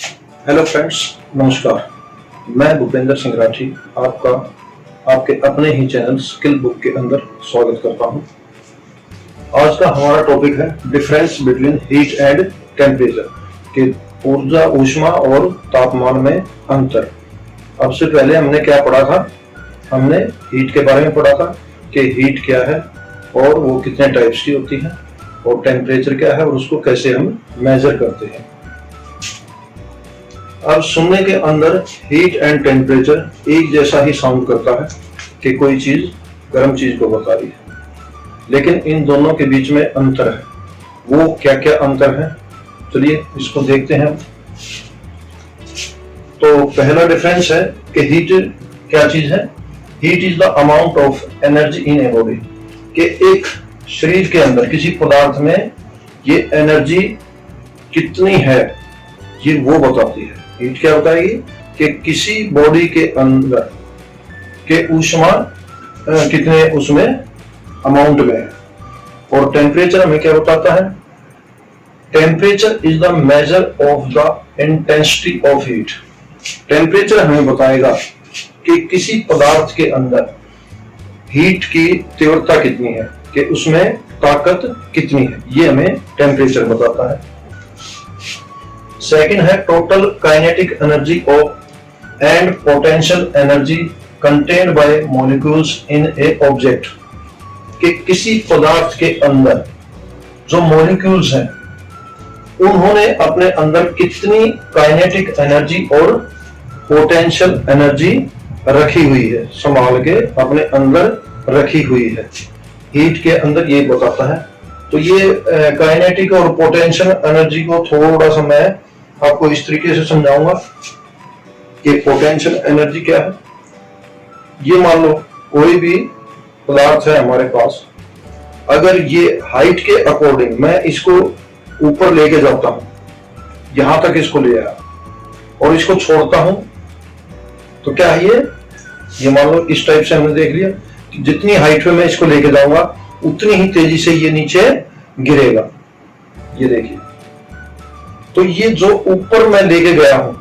Hello friends, नमस्कार। मैं भूपेंद्र सिंह राठी आपका आपके अपने ही चैनल स्किल बुक के अंदर स्वागत करता हूं। आज का हमारा टॉपिक है difference between heat and temperature, कि ऊर्जा, ऊष्मा और तापमान में अंतर। अब से पहले हमने क्या पढ़ा था? हमने हीट के बारे में पढ़ा था कि हीट क्या है और वो कितने टाइप्स की होती है, और टेम्परेचर क्या है और उसको कैसे हम मेजर करते हैं। अब सुनने के अंदर हीट एंड टेम्परेचर एक जैसा ही साउंड करता है कि कोई चीज गर्म चीज को बता रही है, लेकिन इन दोनों के बीच में अंतर है। वो क्या क्या अंतर है, चलिए इसको देखते हैं। तो पहला डिफरेंस है कि हीट क्या चीज है। Heat is the amount of energy in a body, कि एक शरीर के अंदर किसी पदार्थ में ये एनर्जी कितनी है, ये वो बताती है। हीट क्या बताएगी कि किसी बॉडी के अंदर के ऊष्मा कितने उसमें अमाउंट में है। और टेम्परेचर हमें क्या बताता है? Temperature is the measure of the intensity of heat. Temperature हमें बताएगा कि किसी पदार्थ के अंदर हीट की तीव्रता कितनी है, कि उसमें ताकत कितनी है, ये हमें टेम्परेचर बताता है। सेकंड है total kinetic energy of and potential energy contained by molecules in a object, कि किसी पदार्थ के अंदर जो मॉलिक्यूल्स हैं उन्होंने अपने अंदर कितनी काइनेटिक एनर्जी और पोटेंशियल एनर्जी रखी हुई है, संभाल के अपने अंदर रखी हुई है। हीट के अंदर ये बताता है। तो ये काइनेटिक और पोटेंशियल एनर्जी को थोड़ा सा मैं आपको इस तरीके से समझाऊंगा कि पोटेंशियल एनर्जी क्या है। ये मान लो कोई भी पदार्थ है हमारे पास, अगर ये हाइट के अकॉर्डिंग मैं इसको ऊपर लेके जाता हूं, यहां तक इसको ले आया और इसको छोड़ता हूं, तो क्या है ये मान लो इस टाइप से हमने देख लिया कि जितनी हाइट पे मैं इसको लेके जाऊंगा उतनी ही तेजी से ये नीचे गिरेगा। ये देखिए, तो ये जो ऊपर मैं लेके गया हूं,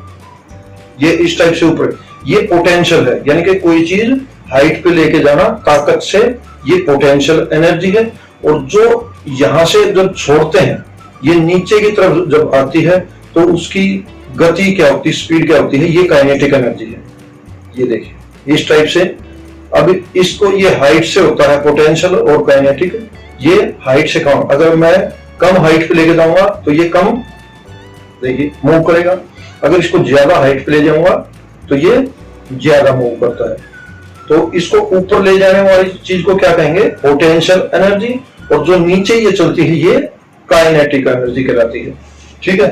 ये इस टाइप से ऊपर, ये पोटेंशियल है, यानी कि कोई चीज हाइट पे लेके जाना ताकत से, ये पोटेंशियल एनर्जी है। और जो यहां से जब छोड़ते हैं, ये नीचे की तरफ जब आती है तो उसकी गति क्या होती है, स्पीड क्या होती है, ये काइनेटिक एनर्जी है। ये देखिए इस टाइप से। अब इसको, ये हाइट से होता है पोटेंशियल और काइनेटिक, ये हाइट से कम। अगर मैं कम हाइट पे लेके जाऊंगा तो ये कम, देखिए, मूव करेगा। अगर इसको ज्यादा हाइट पे ले जाऊंगा तो ये ज्यादा मूव करता है। तो इसको ऊपर ले जाने वाली चीज को क्या कहेंगे? Potential energy. और जो नीचे ये चलती है ये काइनेटिक एनर्जी कहलाती है। ठीक है,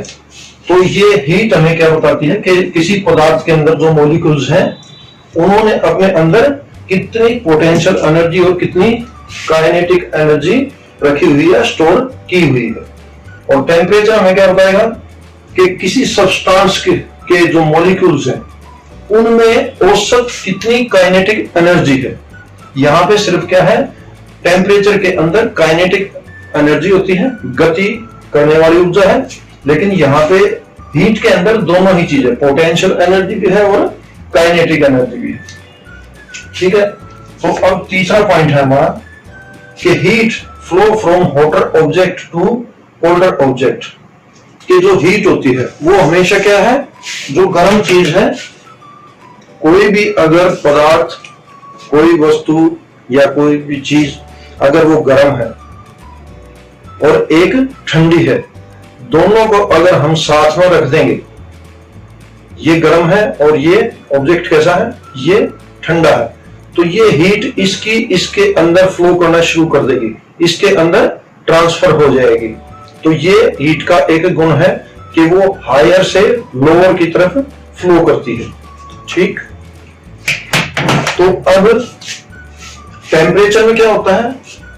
तो ये हीट हमें क्या बताती है कि किसी पदार्थ के अंदर जो मॉलिक्यूल्स हैं उन्होंने अपने अंदर कितनी पोटेंशियल एनर्जी और कितनी काइनेटिक एनर्जी रखी हुई है, स्टोर की हुई है। और टेम्परेचर हमें क्या बताएगा कि किसी सब्सटेंस के जो मॉलिक्यूल्स हैं उनमें औसत कितनी काइनेटिक एनर्जी है। यहां पे सिर्फ क्या है, टेम्परेचर के अंदर काइनेटिक एनर्जी होती है, गति करने वाली ऊर्जा है, लेकिन यहाँ पे हीट के अंदर दोनों ही चीजें, पोटेंशियल एनर्जी भी है और काइनेटिक एनर्जी भी है। ठीक है, तो अब तीसरा पॉइंट है हमारा कि heat flow from hotter object to colder object, कि जो हीट होती है वो हमेशा क्या है, जो गर्म चीज है। कोई भी अगर पदार्थ, कोई वस्तु या कोई भी चीज अगर वो गर्म है और एक ठंडी है, दोनों को अगर हम साथ में रख देंगे, ये गर्म है और ये ऑब्जेक्ट कैसा है, ये ठंडा है, तो ये हीट इसके अंदर फ्लो करना शुरू कर देगी, इसके अंदर ट्रांसफर हो जाएगी। तो ये हीट का एक गुण है कि वो हायर से लोअर की तरफ फ्लो करती है। ठीक, तो अब टेम्परेचर में क्या होता है?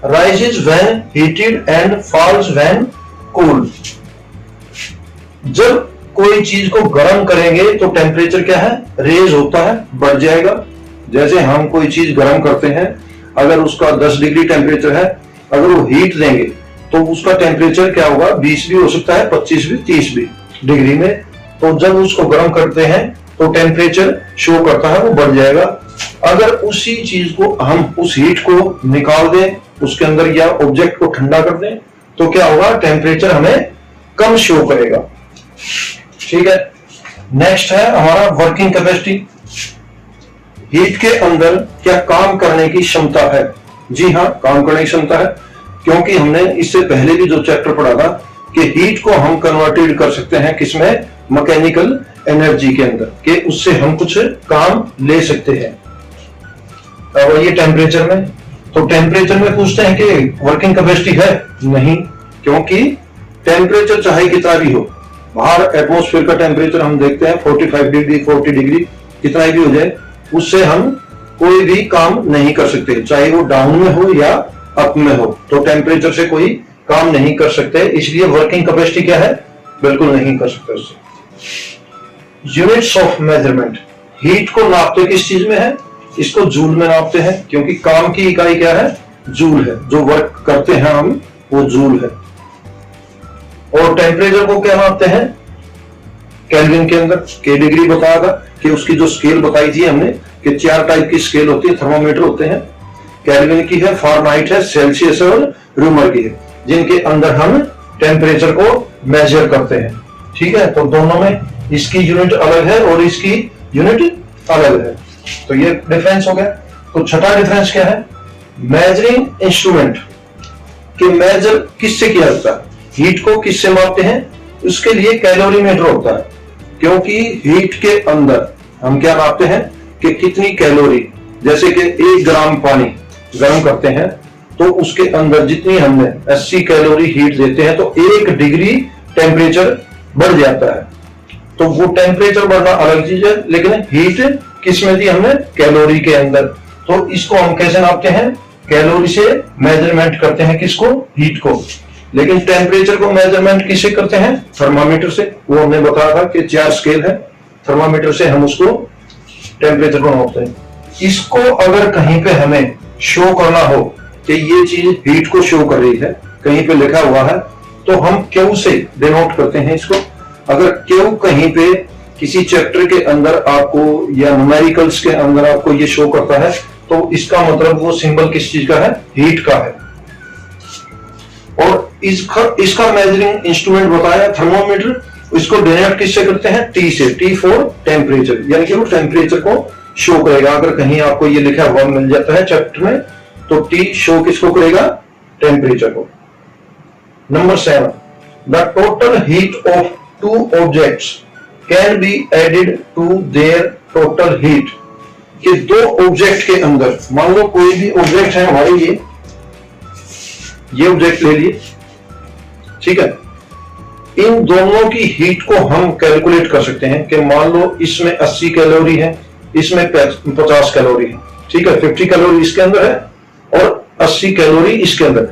Rises when heated and falls when cooled. जब कोई चीज को गर्म करेंगे तो टेम्परेचर क्या है, रेज होता है, बढ़ जाएगा। जैसे हम कोई चीज गर्म करते हैं, अगर उसका 10 डिग्री टेम्परेचर है, अगर वो हीट देंगे तो उसका टेम्परेचर क्या होगा, 20 भी हो सकता है, 25 भी, 30 भी डिग्री में तो जब उसको गर्म करते हैं तो टेम्परेचर शो करता है, वो बढ़ जाएगा। अगर उसी चीज को हम उस हीट को निकाल दें उसके अंदर या ऑब्जेक्ट को ठंडा कर दें तो क्या होगा, टेम्परेचर हमें कम शो करेगा। ठीक है, नेक्स्ट है हमारा वर्किंग कैपेसिटी। हीट के अंदर क्या काम करने की क्षमता है? जी हाँ, काम करने की क्षमता है, क्योंकि हमने इससे पहले भी जो चैप्टर पढ़ा था कि हीट को हम कन्वर्टेड कर सकते हैं किसमें, मैकेनिकल एनर्जी के अंदर, कि उससे हम कुछ काम ले सकते हैं। और ये टेम्परेचर में, तो टेम्परेचर में पूछते हैं कि वर्किंग कैपेसिटी है? नहीं, क्योंकि टेम्परेचर चाहे कितना भी हो, बाहर एटमॉस्फेयर का टेम्परेचर हम देखते हैं 45 डिग्री 40 डिग्री कितना भी हो जाए, उससे हम कोई भी काम नहीं कर सकते, चाहे वो डाउन में हो या अप में हो, तो टेम्परेचर से कोई काम नहीं कर सकते। इसलिए वर्किंग कैपेसिटी क्या है, बिल्कुल नहीं कर सकते उससे। यूनिट्स ऑफ मेजरमेंट, हीट को नापते किस चीज में है? इसको जूल में नापते हैं, क्योंकि काम की इकाई क्या है, जूल है, जो वर्क करते हैं हम वो जूल है। और टेम्परेचर को क्या नापते हैं? केल्विन के अंदर। के डिग्री बताया था कि उसकी जो स्केल बताई थी हमने कि 4 टाइप की स्केल होती है, थर्मोमीटर होते हैं, केल्विन की है, फारेनहाइट है, सेल्सियस और रूमर की है, जिनके अंदर हम टेम्परेचर को मेजर करते हैं। ठीक है, तो दोनों में इसकी यूनिट अलग है और इसकी यूनिट अलग है, तो ये डिफरेंस हो गया। तो छठा डिफरेंस क्या है? मेजरिंग इंस्ट्रूमेंट, कि मेजर किससे किया जाता है, हीट को किससे मापते हैं? उसके लिए कैलोरीमीटर होता है, क्योंकि हीट के अंदर हम क्या नापते हैं कि कितनी कैलोरी, जैसे कि 1 ग्राम पानी गर्म करते हैं तो उसके अंदर जितनी हमने 80 कैलोरी हीट देते हैं तो 1 डिग्री टेम्परेचर बढ़ जाता है। तो वो टेम्परेचर बढ़ना अलग चीज है, लेकिन हीट किस में दी हमने? कैलोरी के अंदर। तो इसको हम कैसे नापते हैं? कैलोरी से मेजरमेंट करते हैं किसको? हीट को। लेकिन टेम्परेचर को मेजरमेंट किससे करते हैं? थर्मामीटर से। वो हमने बताया था कि 4 स्केल है, थर्मामीटर से हम उसको टेम्परेचर को नापते हैं। इसको अगर कहीं पे हमें शो करना हो कि ये चीज हीट को शो कर रही है, कहीं पे लिखा हुआ है, तो हम क्यू से डिनोट करते हैं इसको। अगर क्यू कहीं पे किसी चैप्टर के अंदर आपको या न्यूमेरिकल्स के अंदर आपको ये शो करता है तो इसका मतलब वो सिंबल किस चीज का है? हीट का है। और इसका मेजरिंग इंस्ट्रूमेंट बताया थर्मोमीटर। इसको डिनोट किससे करते हैं? टी से। टी फॉर टेम्परेचर, यानी कि वो टेम्परेचर को शो करेगा। अगर कहीं आपको ये लिखा हुआ मिल जाता है चैप्टर में तो टी शो किसको करेगा? टेम्परेचर को। Number 7, the total heat of 2 objects can be added to their total heat. कि 2 ऑब्जेक्ट के अंदर, मान लो कोई भी ऑब्जेक्ट है हमारे, ये ऑब्जेक्ट ले लिए, ठीक है, इन दोनों की हीट को हम कैलकुलेट कर सकते हैं कि मान लो इसमें 80 कैलोरी है, इसमें 50 कैलोरी है, ठीक है, 50 कैलोरी इसके अंदर है और 80 कैलोरी इसके अंदर।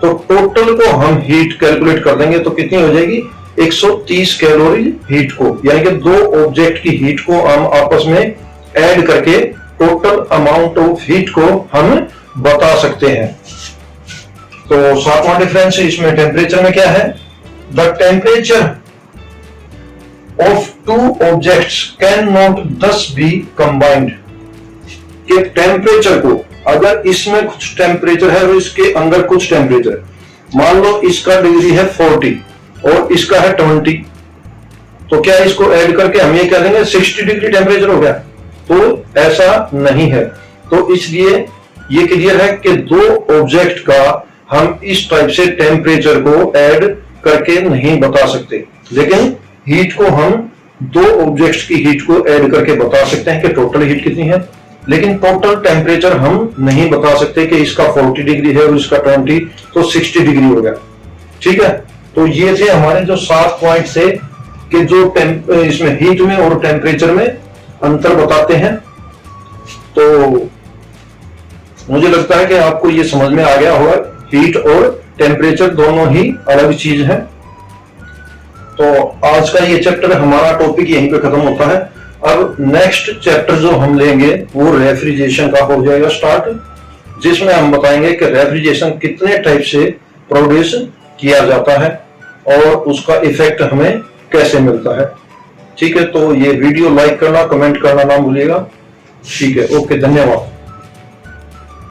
तो टोटल को हम हीट कैलकुलेट कर देंगे तो कितनी हो जाएगी? 130 कैलोरी हीट को, यानी कि 2 ऑब्जेक्ट की हीट को हम आपस में ऐड करके टोटल अमाउंट ऑफ हीट को हम बता सकते हैं। तो 7वां डिफरेंस इसमें टेम्परेचर में क्या है? The temperature of 2 objects can not दस बी कंबाइंड। कि टेम्परेचर को, अगर इसमें कुछ टेम्परेचर है और इसके अंदर कुछ टेम्परेचर है, मान लो इसका डिग्री है 40 और इसका है 20, तो क्या इसको ऐड करके हम ये कह देंगे 60 डिग्री टेम्परेचर हो गया? तो ऐसा नहीं है। तो इसलिए ये क्लियर है कि 2 ऑब्जेक्ट का हम इस टाइप से टेम्परेचर को ऐड करके नहीं बता सकते, लेकिन हीट को हम 2 ऑब्जेक्ट्स की हीट को ऐड करके बता सकते हैं कि टोटल हीट कितनी है, लेकिन टोटल टेम्परेचर हम नहीं बता सकते कि इसका 40 डिग्री है और इसका 20, तो 60 डिग्री हो गया। ठीक है, तो ये थे हमारे जो 7 पॉइंट थे कि जो इसमें हीट में और टेम्परेचर में अंतर बताते हैं। तो मुझे लगता है कि आपको ये समझ में आ गया होगा, हीट और टेम्परेचर दोनों ही अलग चीज है। तो आज का ये चैप्टर, हमारा टॉपिक यहीं पे खत्म होता है। अब नेक्स्ट चैप्टर जो हम लेंगे वो रेफ्रिजरेशन का हो जाएगा स्टार्ट, जिसमें हम बताएंगे कि रेफ्रिजरेशन कितने टाइप से प्रोड्यूस किया जाता है और उसका इफेक्ट हमें कैसे मिलता है। ठीक है, तो ये वीडियो लाइक करना, कमेंट करना ना भूलिएगा। ठीक है, ओके, धन्यवाद।